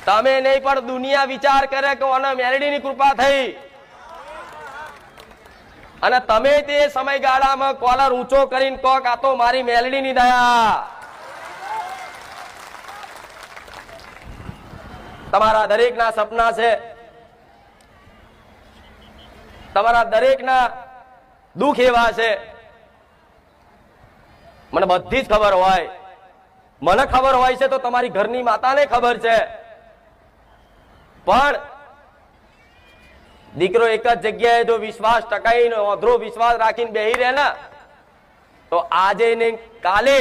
તમે નહીં પણ દુનિયા વિચાર કરે કે ઓને મેલડીની કૃપા થઈ, અને તમે તે સમયગાળામાં કોલર ઊંચો કરીને કહો કે આ તો મારી મેલડીની દયા. તમારા દરેકના સપના છે, તમારા દરેકના દુઃખ એવા છે. મને બધી જ ખબર હોય, મને ખબર હોય છે તો તમારી ઘરની માતાને ખબર છે. પણ દીકરો એક જ જગ્યાએ જો વિશ્વાસ ટકાઈને ઓધરો વિશ્વાસ રાખીને બેહી રહે ને, તો આજે ને કાલે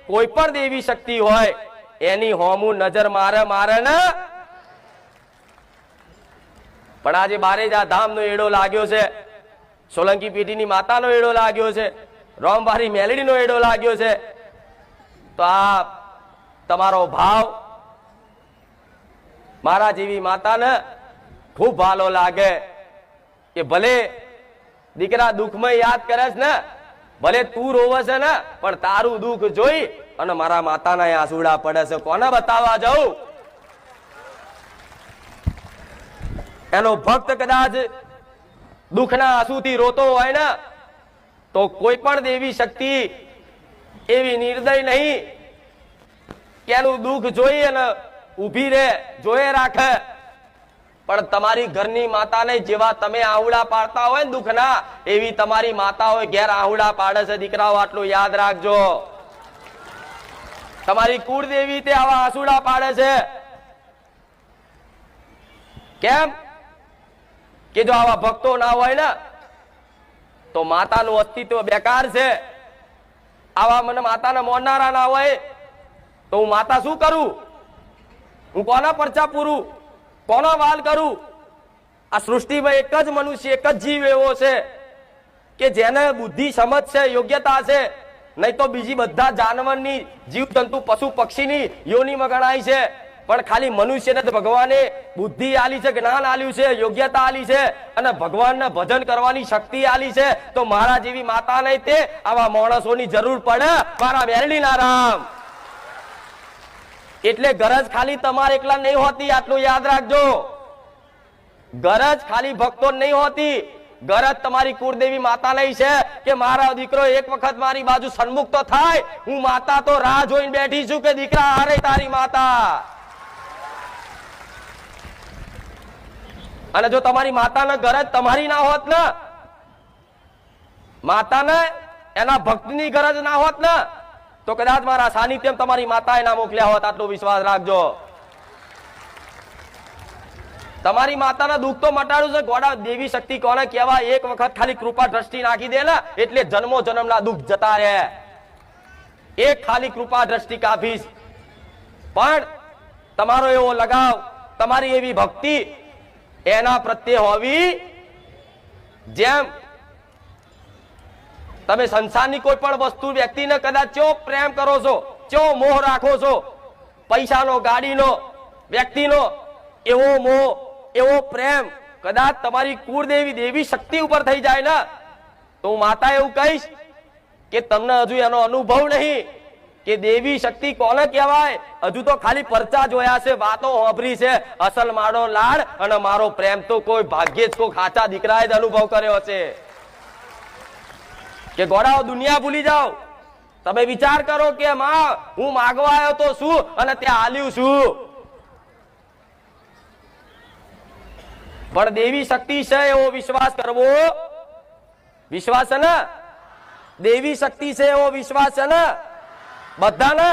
કોઈ પણ દેવી શક્તિ હોય એની હોમું નજર મારે ને. પણ આજે બારેજા ધામનો એડો લાગ્યો છે, સોલંકી પેઢીની માતાનો એડો લાગ્યો છે, રોમવારી મેલડીનો એડો લાગ્યો છે. તો આ તમારો ભાવ મારા જેવી માતાને ખૂબ ભાલો લાગે કે ભલે દીકરા દુઃખમાં યાદ કરે છે ને, ભલે તું રોવે છે ને, પણ તારું દુઃખ જોઈ અને મારા માતાના આંસુડા પડે છે. કોને બતાવવા જાઉં? એનો ભક્ત કદાચ દુઃખના આંસુથી રોતો હોય ને, તો કોઈ પણ દેવી શક્તિ એવી નિર્દય નહીં કે એનું દુઃખ જોઈ અને ઊભી રહે, જોયે રાખે. પણ તમારી ઘરની માતાને જેવા તમે આહુડા પાડતા હોય ને દુઃખના, એવી તમારી માતાઓ ઘેર આહુડા પાડે છે. દીકરાઓ આટલું યાદ રાખજો. તમારી કુળદેવી તે આવા આંસુડા પાડે છે. કેમ કે જો આવા ભક્તો ના હોય ને તો માતાનું અસ્તિત્વ બેકાર છે. આવા મને માતાને મોનનારા ના હોય તો હું માતા શું કરું? હું કોના પરચા પૂરું? કોનો વાલ કરું? આ સૃષ્ટિમાં એક જ મનુષ્ય, એક જ જીવ એવો છે કે જેને બુદ્ધિ સમજ છે, યોગ્યતા છે. નહીં તો બીજી બધા જાનવરની, જીવ જંતુ, પશુ પક્ષીની યોનિમાં ગણાય છે. પણ ખાલી મનુષ્યને જ ભગવાને બુદ્ધિ આલી છે, જ્ઞાન આલ્યું છે, યોગ્યતા આલી છે અને ભગવાનને ભજન કરવાની શક્તિ આલી છે. તો મારા જેવી માતા નહીં તે આવા માણસોની જરૂર પડે મારા મેલડીના રામ. એટલે ગરજ ખાલી તમારે એકલા નહીં હોતી, આટલું યાદ રાખજો. ગરજ ખાલી ભક્તો નહીં હોતી, ગરજ તમારી કુળદેવી માતા નહીં છે કે મારા દીકરો એક વખત મારી બાજુ સન્મુખ તો થાય. હું માતા તો રાહ જોઈને બેઠી છું કે દીકરા હારે તારી માતા. અને જો તમારી માતાને ગરજ તમારી ના હોત ને, માતાને એના ભક્તની ગરજ ના હોત ને, તો કદાચ મારા સાનિધ્યમ તમારી માતાએ ના મોકલ્યા હોત. આટલો વિશ્વાસ રાખજો. તમારી માતાના દુઃખ તો મટાડું છે. ગોડા દેવી શક્તિ કોને કહેવાય? એક વખત ખાલી કૃપા દ્રષ્ટિ નાખી દે ને એટલે જન્મો જન્મના દુઃખ જતા રહે. એક ખાલી કૃપા દ્રષ્ટિ કાફીશ. પણ તમારો એવો લગાવ, તમારી એવી ભક્તિ એના પ્રત્યે હોવી જેમ તમે સંસારની કોઈ પણ વસ્તુ, વ્યક્તિને કદાચ ચો પ્રેમ કરો છો, ચો મોહ રાખો છો, પૈસાનો, ગાડીનો, વ્યક્તિનો, એવો મોહ, એવો પ્રેમ કદાચ તમારી કુળદેવી દેવી શક્તિ ઉપર થઈ જાય ને, તો હું માતા એવું કહીશ કે તમને હજુ એનો અનુભવ નહીં કે દેવી શક્તિ કોને કહેવાય. હજુ તો ખાલી પરચા જોયા છે, વાતો સાંભળી છે. અસલ મારો લાડ અને મારો પ્રેમ તો કોઈ ભાગ્યે જ કોઈ ખાચા દીકરાએ જ અનુભવ કર્યો છે. કે ગોડાઓ દુનિયા ભૂલી જાઓ. તમે વિચાર કરો કે માં હું માગવા આવ્યો તો શું અને ત્યાં આલ્યું શું. પણ દેવી શક્તિ છે એવો વિશ્વાસ કરવો. વિશ્વાસ છે ને? દેવી શક્તિ છે એવો વિશ્વાસ છે ને બધાને?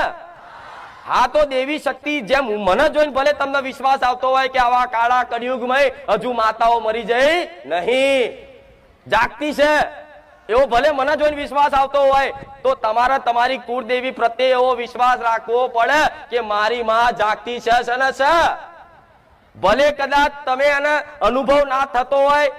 હા, તો દેવી શક્તિ જેમ મને જોઈને ભલે તમને વિશ્વાસ આવતો હોય કે આવા કાળા કળિયુગમાં હજુ માતાઓ મરી જઈ નહીં, જાગતી છે, એવો ભલે મને જોઈને વિશ્વાસ આવતો હોય, તો તમારે તમારી કુળદેવી પ્રત્યે એવો વિશ્વાસ રાખવો પડે કે મારી માં જાગતી છે ને છે. ભલે કદાચ તમે એને અનુભવ ના થતો હોય,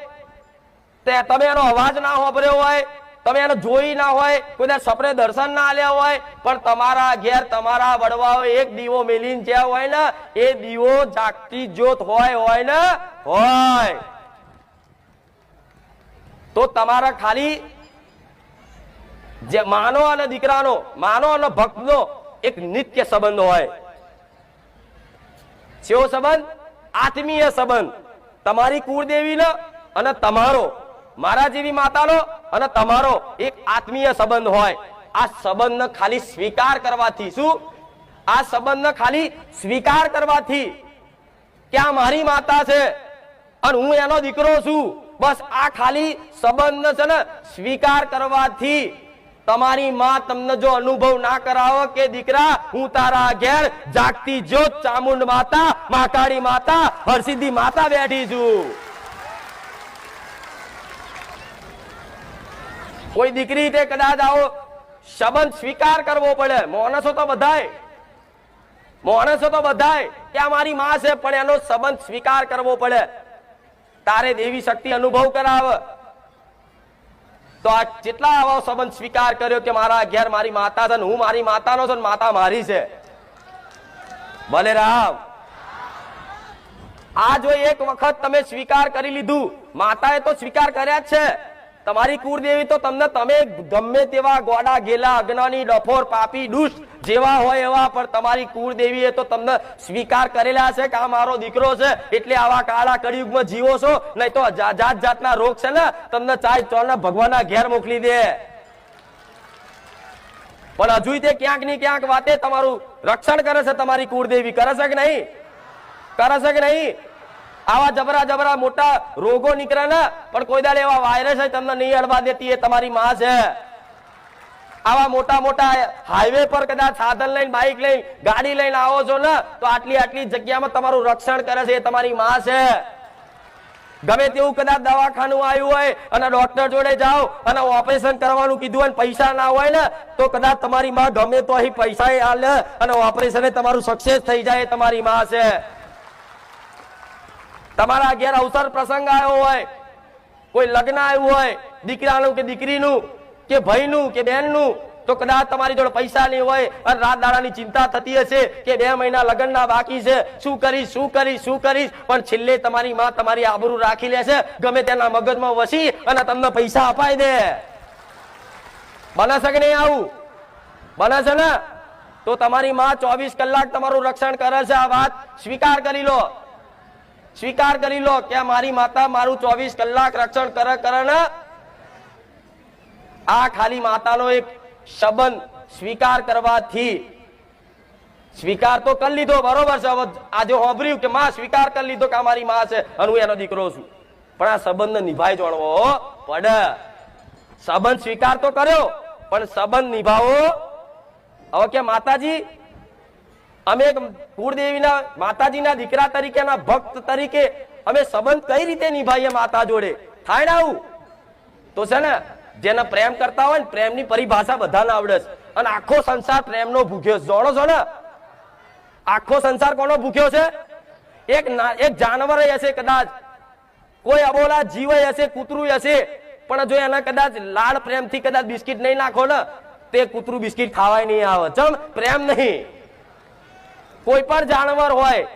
તમે એનો અવાજ ના સાંભળ્યો હોય, તમે એને જોઈ ના હોય, કોઈ સપને દર્શન ના આલ્યા હોય, પણ તમારા ઘેર તમારા વડવાઓ એક દીવો મેલીને જ્યાં હોય ને, એ દીવો જાગતી જ્યોત હોય ને હોય. તો તમારા ખાલી જે માનો અને દીકરાનો, માનો અને ભક્તનો એક નિત્ય સંબંધ હોય. કેવો સંબંધ? આત્મીય સંબંધ. તમારી કુળદેવીનો અને તમારો, મારા જેવી માતાનો અને તમારો એક આત્મીય સંબંધ હોય. આ સંબંધને ખાલી સ્વીકાર કરવાથી, શું આ સંબંધને ખાલી સ્વીકાર કરવાથી કે આ મારી માતા છે અને હું એનો દીકરો છું, બસ આ ખાલી સંબંધ છે ને સ્વીકાર કરવાથી તમારી માં તમને જો અનુભવ ના કરાવો કે દીકરા હું તારા ઘેર જાગતી જ્યોત ચામુંડ માતા, મહાકાળી માતા, હરસિદ્ધિ માતા બેઠી છું. કોઈ દીકરી તે કદાચ આવો સંબંધ સ્વીકાર કરવો પડે. માણસો તો બધાય કે આ મારી માં છે, પણ એનો સંબંધ સ્વીકાર કરવો પડે. તારે દેવી શક્તિ અનુભવ કરાવે તો આ જેટલા આવો સંબંધ સ્વીકાર કર્યો કે મારા ઘેર મારી માતા છે, હું મારી માતાનો છું, માતા મારી છે. ભલે રામ. આ જો એક વખત તમે સ્વીકાર કરી લીધું, માતાએ તો સ્વીકાર કર્યા જ છે. તમારી કુળદેવી તો તમને, તમે ગમે તેવા ગોડા ગેલા અજ્ઞાની ડફોર પાપી દુષ્ટ જેવા હોય એવા, પણ તમારી કુળદેવીએ તો તમને સ્વીકાર કરેલા છે કે આ મારો દીકરો છે, એટલે આવા કાળા કળિયુગમાં જીવો છો. નહીં તો જાત જાતના રોગ છે ને તમને ચાય ચોરના ભગવાનના ઘેર મોકલી દે. પણ હજુ તે ક્યાંક ની ક્યાંક વાતે તમારું રક્ષણ કરે છે. તમારી કુળદેવી કરે છે કે નહીં? કરે છે કે નહીં? આવા જબરા મોટા રોગો નીકળે ને, પણ કોઈ દાડે એવા વાયરસ તમને નહીં અડવા દેતી. એ તમારી માં છે. આવા મોટા હાઈવે પર કદાચ સાધન લઈને, બાઇક લઈને, ગાડી લઈને આવો છો ને, તો આટલી જગ્યામાં તમારું રક્ષણ કરે છે. એ તમારી માં છે. ગમે તેવું કદાચ દવાખાનું આવ્યું હોય અને ડોક્ટર જોડે જાઓ અને ઓપરેશન કરવાનું કીધું હોય, પૈસા ના હોય ને, તો કદાચ તમારી માં ગમે તો અહીં પૈસા હાલે અને ઓપરેશન તમારું સક્સેસ થઈ જાય. તમારી માં છે. તમારા ઘેર અવસર પ્રસંગ આવ્યો હોય, કોઈ લગ્ન આવ્યું હોય, દીકરાનું કે દીકરીનું કે ભાઈનું કે બહેનનું, તો કદાચ તમારી જોડે પૈસા નહીં હોય અને રાત દાડાની ચિંતા થતી હશે કે 2 મહિના લગ્નના બાકી છે, શું કરીશ. પણ છેલ્લે તમારી માં તમારી આબરૂ રાખી લેશે, ગમે તેના મગજમાં વસી અને તમને પૈસા અપાઈ દે. બને છે કે નહીં? આવું બને છે ને? તો તમારી માં 24 કલાક તમારું રક્ષણ કરે છે. આ વાત સ્વીકાર કરી લો કે મારી માતા મારું 24 કલાક રક્ષણ કરે ને. આ ખાલી માતાનો એક સંબંધ સ્વીકાર કરવાથી, સ્વીકાર તો કરી લીધો, બરોબર છે. હવે આજે સાંભળ્યું કે માં સ્વીકાર કરી લીધો કે મારી માં છે અને હું એનો દીકરો છું, પણ આ સંબંધ નિભાઈ જાણવો પડે. સંબંધ સ્વીકાર તો કર્યો, પણ સંબંધ નિભાવો. હવે કે માતાજી અમે કુળદેવીના માતાજીના દીકરા તરીકેના ભક્ત તરીકે અમે સંબંધ કઈ રીતે નિભાઈએ માતા જોડે? થાય ને આવું? તો છે ને, જેને પ્રેમ કરતા હોય ને, પ્રેમની પરિભાષા બધાને આવડે છે. અને આખો સંસાર પ્રેમનો ભૂખ્યો છે. જાણો છો ને? આખો સંસાર કોનો ભૂખ્યો છે? એક જાનવર હશે, કદાચ કોઈ અબોલા જીવ હશે, કૂતરું હશે, પણ જો એના કદાચ લાડ પ્રેમથી કદાચ બિસ્કિટ નહીં નાખો ને, તે કૂતરું બિસ્કિટ ખાવાય નહીં આવે. ચમ? પ્રેમ નહીં. કોઈ પણ જાનવર હોય,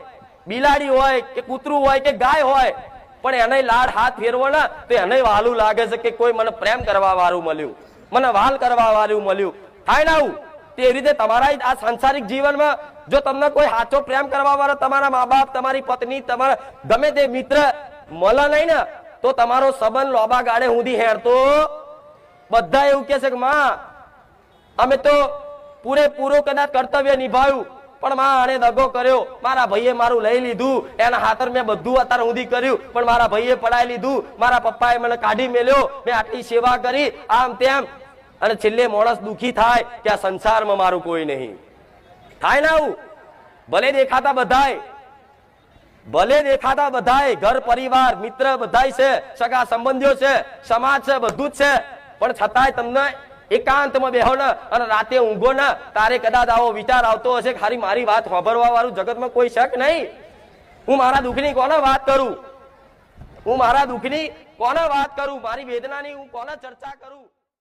બિલાડી હોય કે કૂતરું હોય કે ગાય હોય, પણ એને લાડ હાથ ફેરવો ને તો એને વાલું લાગે છે કે કોઈ મને પ્રેમ કરવા વાળું મળ્યું, મને વાલ કરવા વાળું મળ્યું. થાય ને આવું? તે રીતે તમારા આ સાંસારિક જીવનમાં જો તમને કોઈ સાચો પ્રેમ કરવા વાળો, તમારા મા બાપ, તમારી પત્ની, તમારા ગમે તે મિત્ર મળે નહીં ને, તો તમારો સંબંધ લોબા ગાડે સુધી હેરતો. બધા એવું કે છે કે માં અમે તો પૂરેપૂરું કદાચ કર્તવ્ય નિભાવ્યું, પણ માં આને દગો કર્યો, મારા ભાઈએ મારું લઈ લીધું, એના હાથર મેં બધું અત્યાર સુધી કર્યું, પણ મારા ભાઈએ પડાઈ લીધું, મારા પપ્પાએ મને કાઢી મેલ્યો, મેં આટલી સેવા કરી, આમ તેમ. અને છેલ્લે માણસ દુખી થાય કે આ સંસારમાં મારું કોઈ નહીં. થાય ને આવું? ભલે દેખાતા બધાય, ઘર પરિવાર મિત્ર બધાય છે, સગા સંબંધીઓ છે, સમાજ છે, બધું જ છે, પણ છતાંય તમને એકાંતમાં બેહો ને અને રાતે ઊંઘો ને, તારે કદાચ આવો વિચાર આવતો હશે કે ખાલી મારી વાત સાંભળવા વાળું જગતમાં કોઈ શક નહીં. હું મારા દુઃખની કોને વાત કરું? મારી વેદનાની હું કોને ચર્ચા કરું?